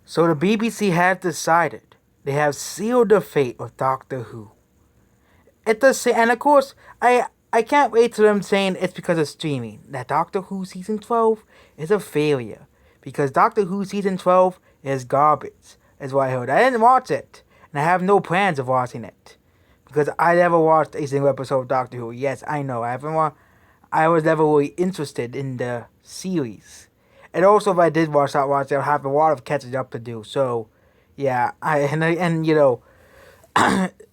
So the BBC has decided they have sealed the fate of Doctor Who. And of course, I can't wait to them saying it's because of streaming that Doctor Who season 12 is a failure because Doctor Who season 12 is garbage. Is what I heard. I didn't watch it, and I have no plans of watching it because I never watched a single episode of Doctor Who. Yes, I know I haven't. I was never really interested in the series, and also if I did watch, I'll have a lot of catching up to do. So, yeah, and you know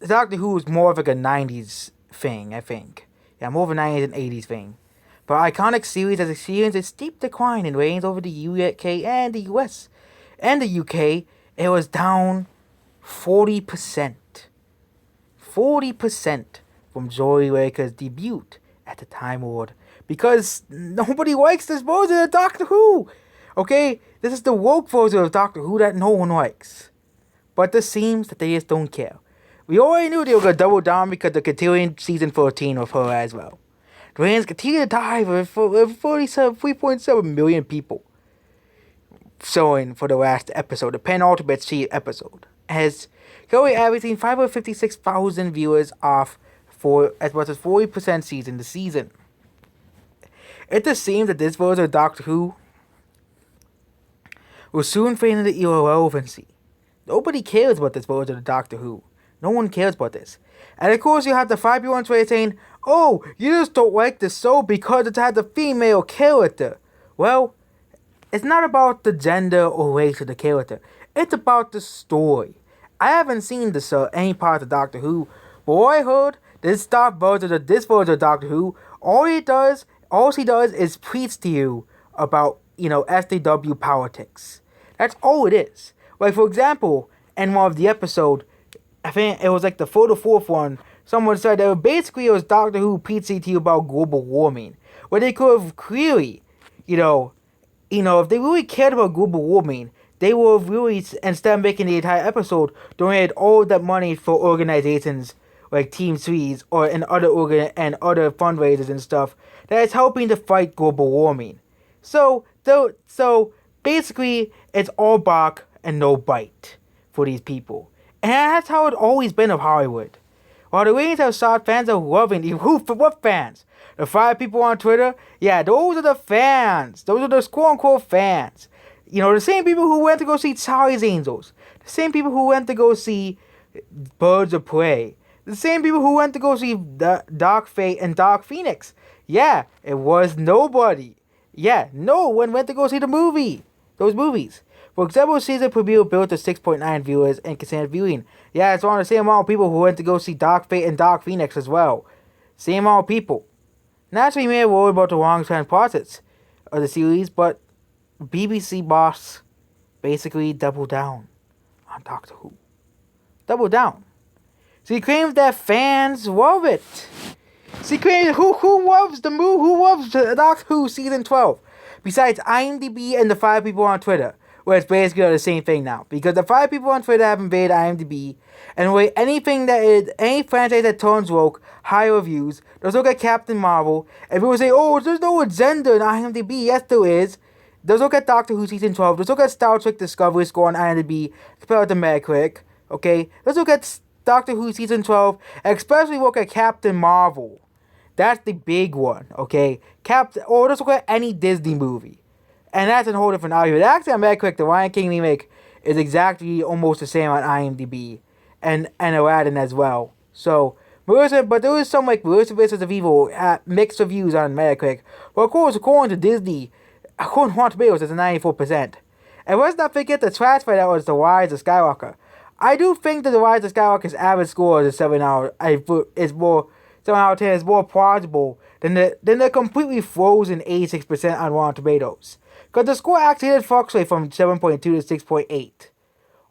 Doctor Who is more of like a 90s thing, I think. Yeah, more of a 90s and 80s thing. But iconic series has experienced a steep decline in ratings over the UK and the US. And the UK, it was down 40%. 40% from Joy Waker's debut at the Time Award. Because nobody likes this version of Doctor Who. Okay? This is the woke version of Doctor Who that no one likes. But it seems that they just don't care. We already knew they were going to double down because they're continuing season 14 with her as well. The ratings continue to dive with 3.7 million people showing for the last episode, the penultimate episode. Has currently averaging 556,000 viewers off for as much as 40% season the season. It just seems that this version of Doctor Who will soon fade into irrelevancy. Nobody cares about this version of Doctor Who. No one cares about this. And of course you have the 5 people on Twitter saying, oh, you just don't like the show because it has a female character. Well, it's not about the gender or race of the character. It's about the story. I haven't seen any part of Doctor Who, but what I heard, this version of Doctor Who, all she does is preach to you about, SJW politics. That's all it is. Like, for example, in one of the episode, I think it was like the fourth one, someone said that basically it was Doctor Who preaching to you about global warming. Where they could have clearly, if they really cared about global warming, they would have really, instead of making the entire episode, donated all that money for organizations like Team Threes and other fundraisers and stuff that is helping to fight global warming. So basically, it's all bark and no bite for these people. And that's how it's always been of Hollywood. While the ratings have shot, fans are loving it. What fans? The 5 people on Twitter? Yeah, those are the fans. Those are the quote-unquote fans. The same people who went to go see Charlie's Angels. The same people who went to go see Birds of Prey. The same people who went to go see Dark Fate and Dark Phoenix. Yeah, it was nobody. Yeah, no one went to go see those movies. For example, season premiere built to 6.9 viewers and consistent viewing. Yeah, it's on the same amount of people who went to go see Dark Fate and Dark Phoenix as well. Same amount of people. Naturally, we may worry about the long-term process of the series, but BBC boss basically doubled down on Doctor Who. Double down. She claims that fans love it. She claims who loves Doctor Who season 12? Besides IMDb and the 5 people on Twitter. Where it's basically the same thing now. Because the 5 people on Twitter have invaded IMDb. And where any franchise that turns woke, high reviews. Let's look at Captain Marvel. And people say, oh, there's no agenda in IMDb. Yes, there is. Let's look at Doctor Who Season 12. Let's look at Star Trek Discovery score on IMDb compared to Metacritic. Okay? Let's look at Doctor Who Season 12. And especially look at Captain Marvel. That's the big one. Okay? Or let's look at any Disney movie. And that's a whole different argument. Actually, on Metacritic, the Lion King remake is exactly almost the same on IMDb. And Aladdin as well. So, but there is some like Melissa vs. Evil mixed reviews on Metacritic. But of course, according to Disney, according to Rotten Tomatoes, it's a 94%. And let's not forget the trash for that was The Rise of Skywalker. I do think that The Rise of Skywalker's average score is a 7 out. Is more 7 out of 10 is more plausible than the completely frozen 86% on Rotten Tomatoes. Because the score actually did fluctuate from 7.2 to 6.8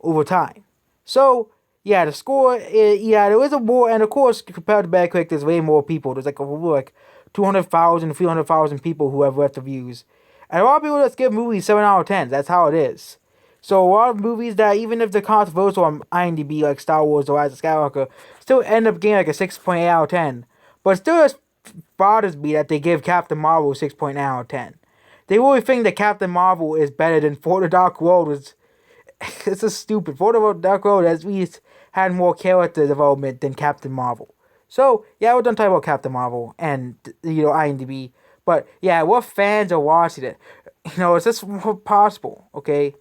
over time. So, yeah, the score, there is a more, and of course, compared to Metacritic, there's way more people. There's like 200,000, 300,000 people who have left reviews. And a lot of people just give movies 7 out of 10. That's how it is. So, a lot of movies that, even if they're controversial on IMDb, like Star Wars, The Rise of Skywalker, still end up getting like a 6.8 out of 10. But still just bothers me that they give Captain Marvel 6.9 out of 10. They really think that Captain Marvel is better than For the Dark World It's just stupid. Thor Dark World at least had more character development than Captain Marvel. So yeah, we're done talking about Captain Marvel and IMDb. But yeah, what fans are watching it? It's just possible, okay?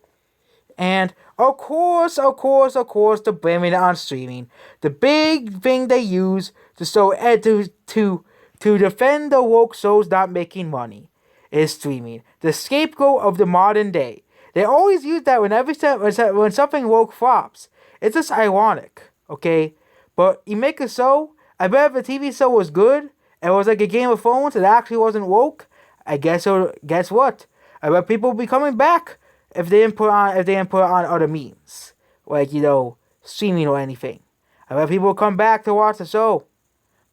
And of course, the blaming it on streaming. The big thing they use to so to defend the woke shows not making money is streaming. The scapegoat of the modern day. They always use that when something woke flops. It's just ironic, okay? But you make a show. I bet if the TV show was good, and it was like a Game of Thrones, it actually wasn't woke. Guess what? I bet people will be coming back if they didn't put on other means, like streaming or anything. I bet people will come back to watch the show.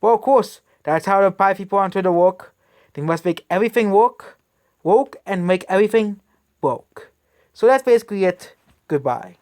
Well, of course, that's how the five people on Twitter work. They must make everything woke, and make everything woke. So that's basically it. Goodbye.